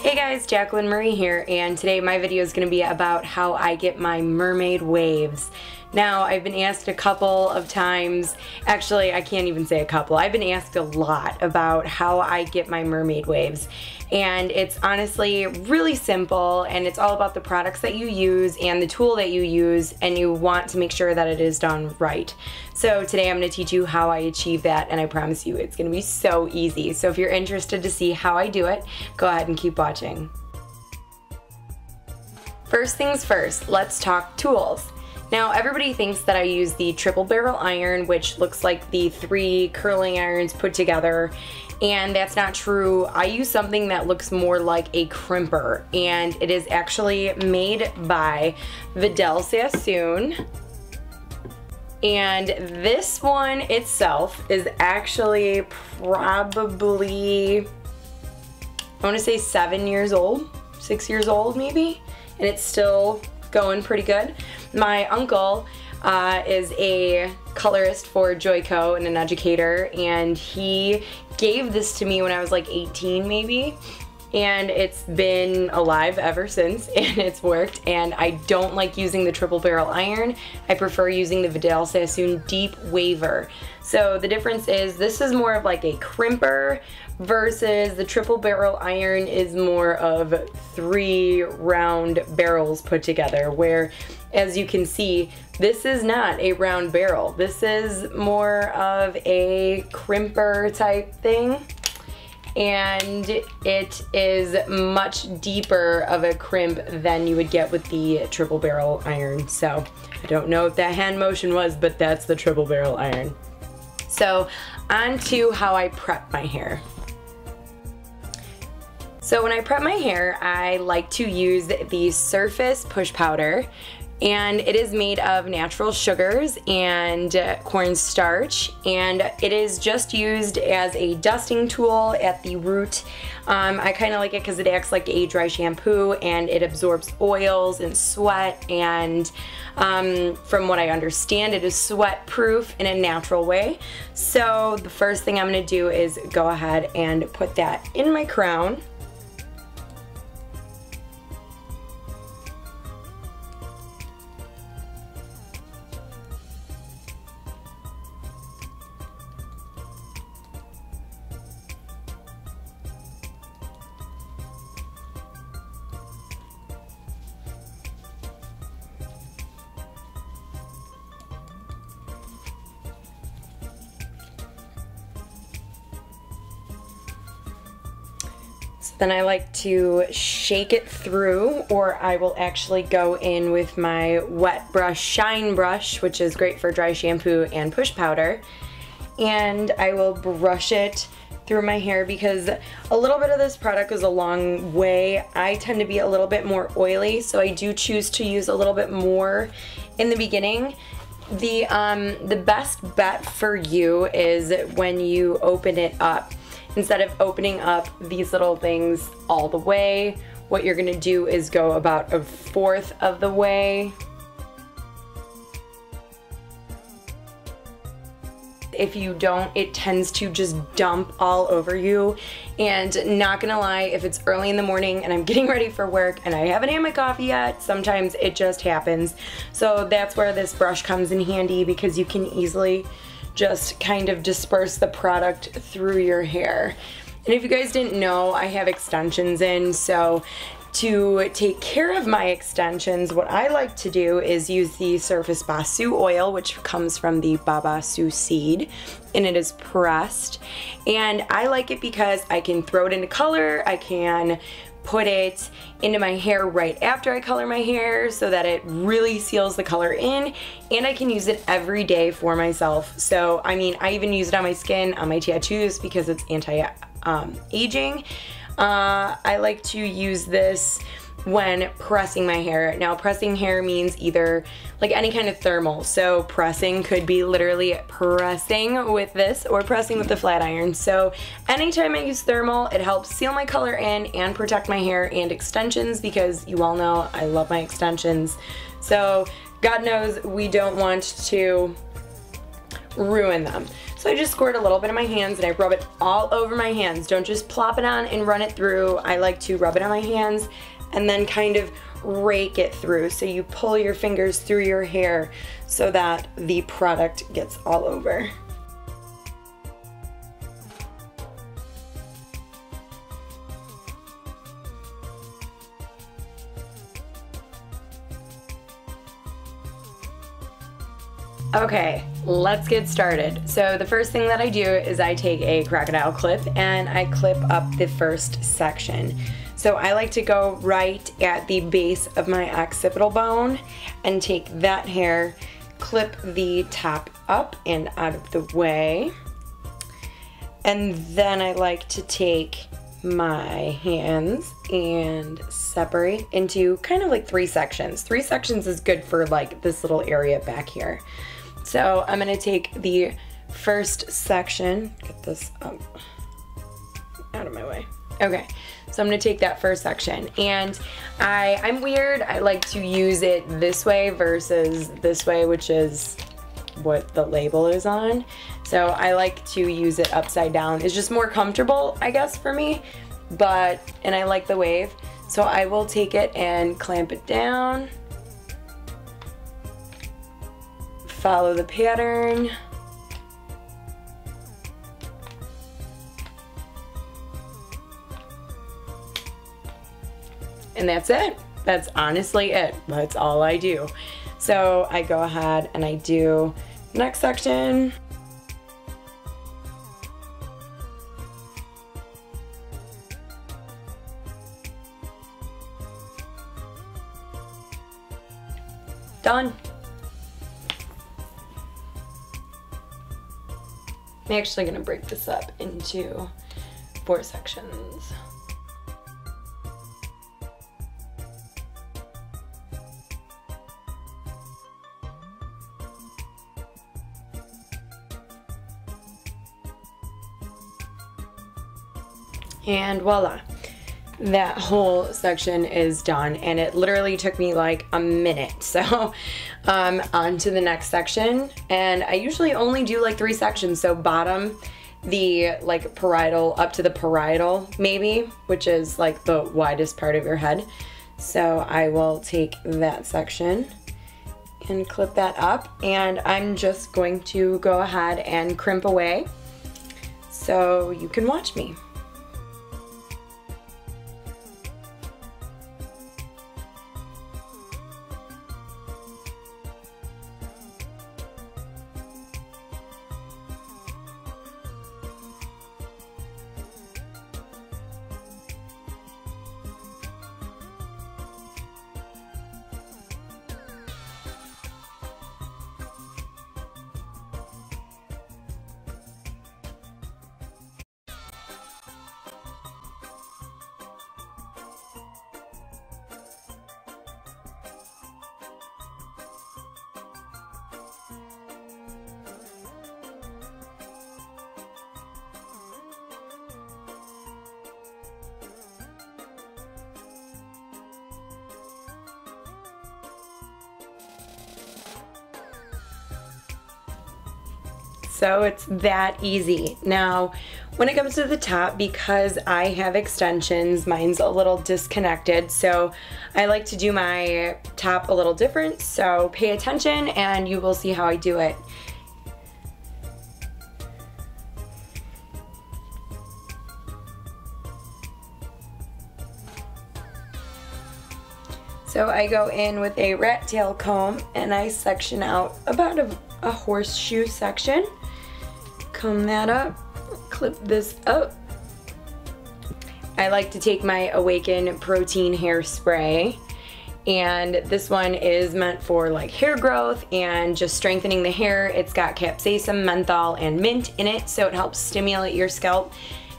Hey guys, Jacqueline Marie here, and today my video is going to be about how I get my mermaid waves. Now, I've been asked a couple of times, actually I can't even say a couple, I've been asked a lot about how I get my mermaid waves. And it's honestly really simple, and it's all about the products that you use and the tool that you use, and you want to make sure that it is done right. So today I'm going to teach you how I achieve that, and I promise you it's going to be so easy. So if you're interested to see how I do it, go ahead and keep watching. First things first, let's talk tools. Now, everybody thinks that I use the triple barrel iron, which looks like the 3 curling irons put together, and that's not true. I use something that looks more like a crimper, and it is actually made by Vidal Sassoon. And this one itself is actually probably, I want to say 7 years old, 6 years old maybe, and it's still going pretty good. My uncle is a colorist for Joico and an educator, and he gave this to me when I was like 18 maybe, and it's been alive ever since, and it's worked. And I don't like using the triple barrel iron. I prefer using the Vidal Sassoon deep waver. So the difference is this is more of like a crimper versus the triple barrel iron is more of 3 round barrels put together, where as you can see, this is not a round barrel. This is more of a crimper type thing, and it is much deeper of a crimp than you would get with the triple barrel iron. So I don't know if that hand motion was, but that's the triple barrel iron. So on to how I prep my hair. So when I prep my hair, I like to use the Surface Push Powder, and it is made of natural sugars and cornstarch, and it is just used as a dusting tool at the root. I kind of like it because it acts like a dry shampoo, and it absorbs oils and sweat, and from what I understand, it is sweat proof in a natural way. So the first thing I'm going to do is go ahead and put that in my crown. Then I like to shake it through, or I will actually go in with my wet brush shine brush, which is great for dry shampoo and push powder, and I will brush it through my hair because a little bit of this product goes a long way. I tend to be a little bit more oily, so I do choose to use a little bit more in the beginning. The best bet for you is when you open it up. Instead of opening up these little things all the way, what you're gonna do is go about 1/4 of the way. If you don't, it tends to just dump all over you. And not gonna lie, if it's early in the morning and I'm getting ready for work and I haven't had my coffee yet, sometimes it just happens. So that's where this brush comes in handy, because you can easily just kind of disperse the product through your hair. And if you guys didn't know, I have extensions in, so to take care of my extensions, what I like to do is use the Surface Basu oil, which comes from the babasu seed, and it is pressed. And I like it because I can throw it into color, I can put it into my hair right after I color my hair so that it really seals the color in, and I can use it every day for myself. So I mean, I even use it on my skin, on my tattoos, because it's anti-aging. I like to use this when pressing my hair. Now, pressing hair means either like any kind of thermal. So pressing could be literally pressing with this or pressing with the flat iron. So anytime I use thermal, it helps seal my color in and protect my hair and extensions, because you all know I love my extensions. So God knows we don't want to ruin them. So So I just squirt a little bit on my hands and I rub it all over my hands. Don't just plop it on and run it through. I like to rub it on my hands and then kind of rake it through. So you pull your fingers through your hair so that the product gets all over. Okay, let's get started. So the first thing that I do is I take a crocodile clip and I clip up the first section. So I like to go right at the base of my occipital bone and take that hair, clip the top up and out of the way. And then I like to take my hands and separate into kind of like 3 sections. 3 sections is good for like this little area back here. So I'm gonna take the first section, get this up, out of my way. Okay, so I'm gonna take that first section, and I'm weird, I like to use it this way versus this way, which is what the label is on. So I like to use it upside down. It's just more comfortable, I guess, for me, and I like the wave. So I will take it and clamp it down. Follow the pattern. And that's it. That's honestly it. That's all I do. So I go ahead and I do next section. Done. I'm actually gonna break this up into 4 sections. And voila, that whole section is done, and it literally took me like a minute. So on to the next section, and I usually only do like 3 sections. So bottom, the like parietal up to the parietal maybe, which is like the widest part of your head. So I will take that section and clip that up, and I'm just going to go ahead and crimp away so you can watch me. So it's that easy. Now, when it comes to the top, because I have extensions, mine's a little disconnected, so I like to do my top a little different, so pay attention and you will see how I do it. So I go in with a rat tail comb and I section out about a horseshoe section. Comb that up, clip this up. I like to take my Awaken Protein Hairspray, and this one is meant for like hair growth and just strengthening the hair. It's got capsaicin, menthol, and mint in it, so it helps stimulate your scalp.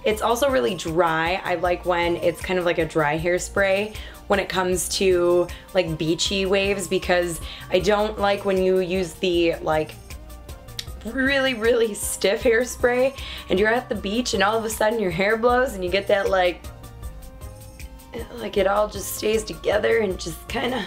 It's also really dry. I like when it's kind of like a dry hairspray when it comes to like beachy waves, because I don't like when you use the like really stiff hairspray and you're at the beach and all of a sudden your hair blows and you get that like it all just stays together and just kind of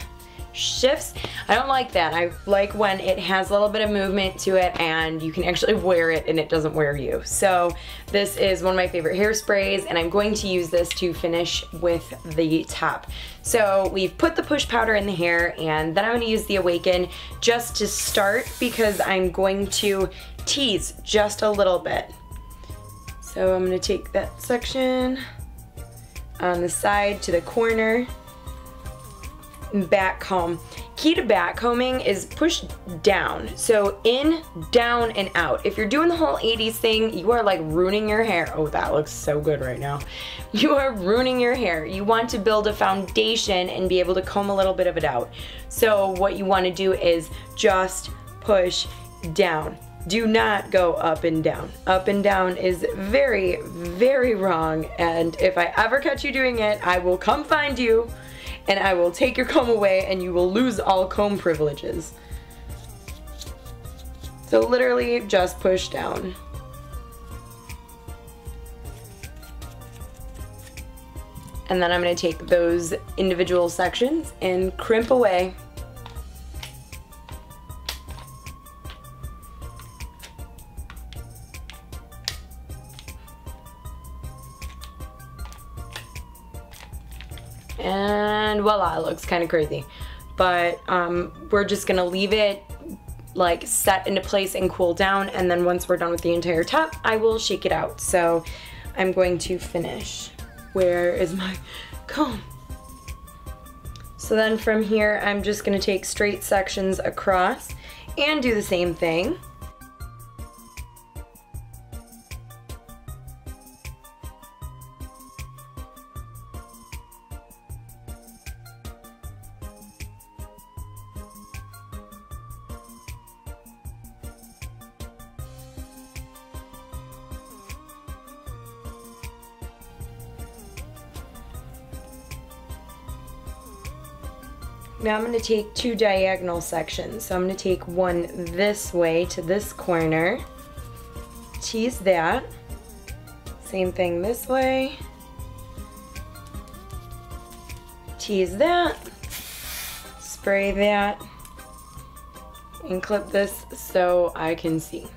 shifts. I don't like that. I like when it has a little bit of movement to it and you can actually wear it and it doesn't wear you. So this is one of my favorite hairsprays, and I'm going to use this to finish with the top. So we've put the push powder in the hair, and then I'm going to use the Awaken just to start because I'm going to tease just a little bit. So I'm going to take that section on the side to the corner, back comb. Key to back combing is push down. So in, down, and out. If you're doing the whole 80s thing, you are like ruining your hair. Oh, that looks so good right now. You are ruining your hair. You want to build a foundation and be able to comb a little bit of it out. So what you want to do is just push down. Do not go up and down. Up and down is very, very wrong, and if I ever catch you doing it, I will come find you and I will take your comb away and you will lose all comb privileges. So literally just push down. And then I'm going to take those individual sections and crimp away. And voila, it looks kind of crazy. But we're just gonna leave it like set into place and cool down, and then once we're done with the entire top, I will shake it out. So I'm going to finish. Where is my comb? So then from here, I'm just gonna take straight sections across and do the same thing. Now I'm going to take two diagonal sections. So I'm going to take one this way to this corner, tease that, same thing this way, tease that, spray that, and clip this so I can see.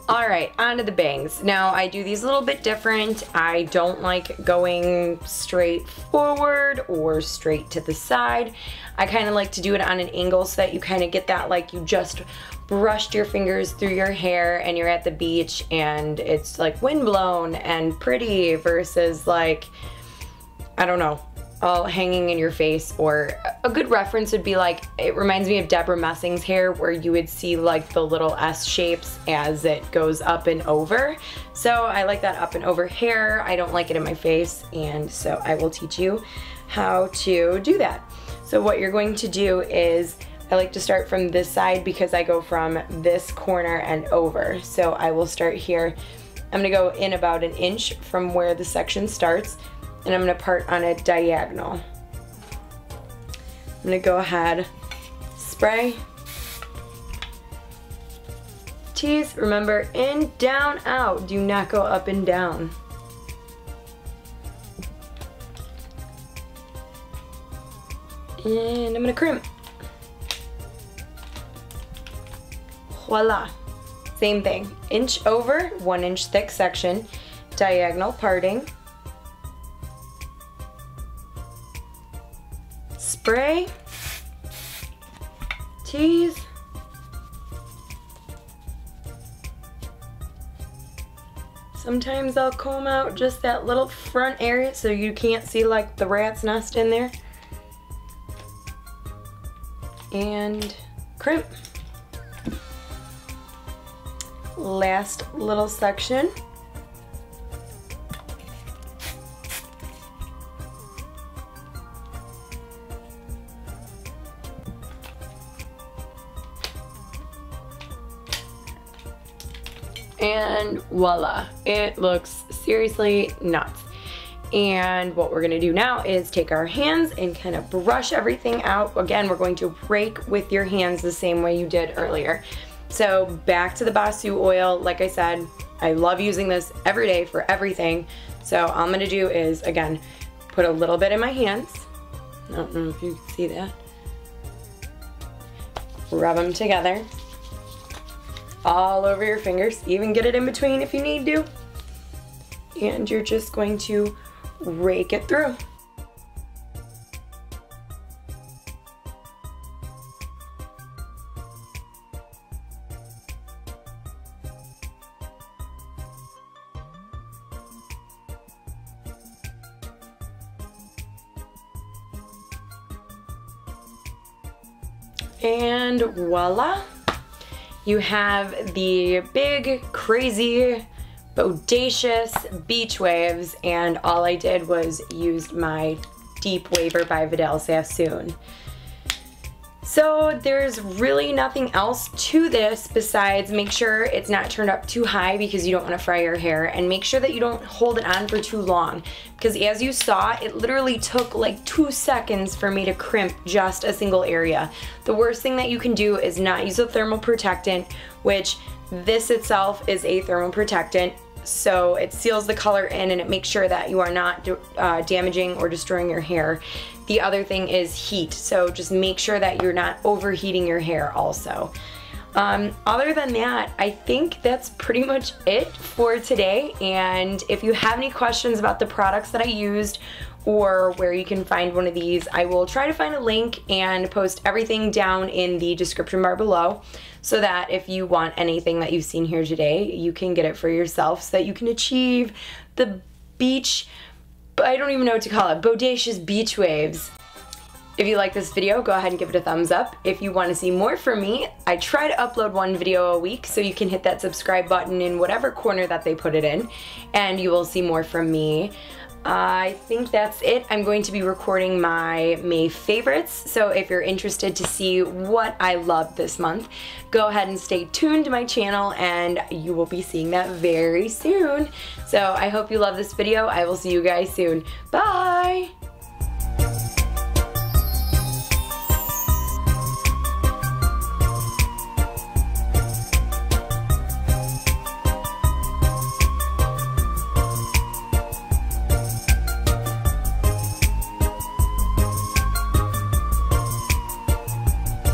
Alright, onto the bangs. Now I do these a little bit different. I don't like going straight forward or straight to the side. I kind of like to do it on an angle so that you kind of get that like you just brushed your fingers through your hair and you're at the beach and it's like windblown and pretty versus like, I don't know, all hanging in your face. Or a good reference would be like, it reminds me of Deborah Messing's hair where you would see like the little S shapes as it goes up and over. So I like that up and over hair. I don't like it in my face, and so I will teach you how to do that. So what you're going to do is, I like to start from this side because I go from this corner and over. So I will start here. I'm gonna go in about an inch from where the section starts, and I'm going to part on a diagonal. I'm going to go ahead, spray, tease. Remember, in, down, out. Do not go up and down. And I'm going to crimp. Voila. Same thing. Inch over, 1 inch thick section, diagonal parting. Spray, tease, sometimes I'll comb out just that little front area so you can't see like the rat's nest in there, and crimp. Last little section. And voila, it looks seriously nuts. And what we're gonna do now is take our hands and kind of brush everything out. Again, we're going to rake with your hands the same way you did earlier. So back to the Basu oil. Like I said, I love using this every day for everything. So all I'm gonna do is, again, put a little bit in my hands. I don't know if you can see that. Rub them together. All over your fingers. Even get it in between if you need to. And you're just going to rake it through. And voila, you have the big, crazy, bodacious beach waves, and all I did was used my Deep Waver by Vidal Sassoon. So there's really nothing else to this besides make sure it's not turned up too high because you don't want to fry your hair, and make sure that you don't hold it on for too long, because as you saw, it literally took like 2 seconds for me to crimp just a single area. The worst thing that you can do is not use a thermal protectant, which this itself is a thermal protectant. So it seals the color in and it makes sure that you are not damaging or destroying your hair. The other thing is heat, so just make sure that you're not overheating your hair also. Other than that, I think that's pretty much it for today, and if you have any questions about the products that I used or where you can find one of these, I will try to find a link and post everything down in the description bar below, so that if you want anything that you've seen here today, you can get it for yourself so that you can achieve the beach, I don't even know what to call it, bodacious beach waves. If you like this video, go ahead and give it a thumbs up. If you want to see more from me, I try to upload 1 video a week, so you can hit that subscribe button in whatever corner that they put it in, and you will see more from me. I think that's it. I'm going to be recording my May favorites, so if you're interested to see what I love this month, go ahead and stay tuned to my channel and you will be seeing that very soon. So I hope you love this video. I will see you guys soon. Bye!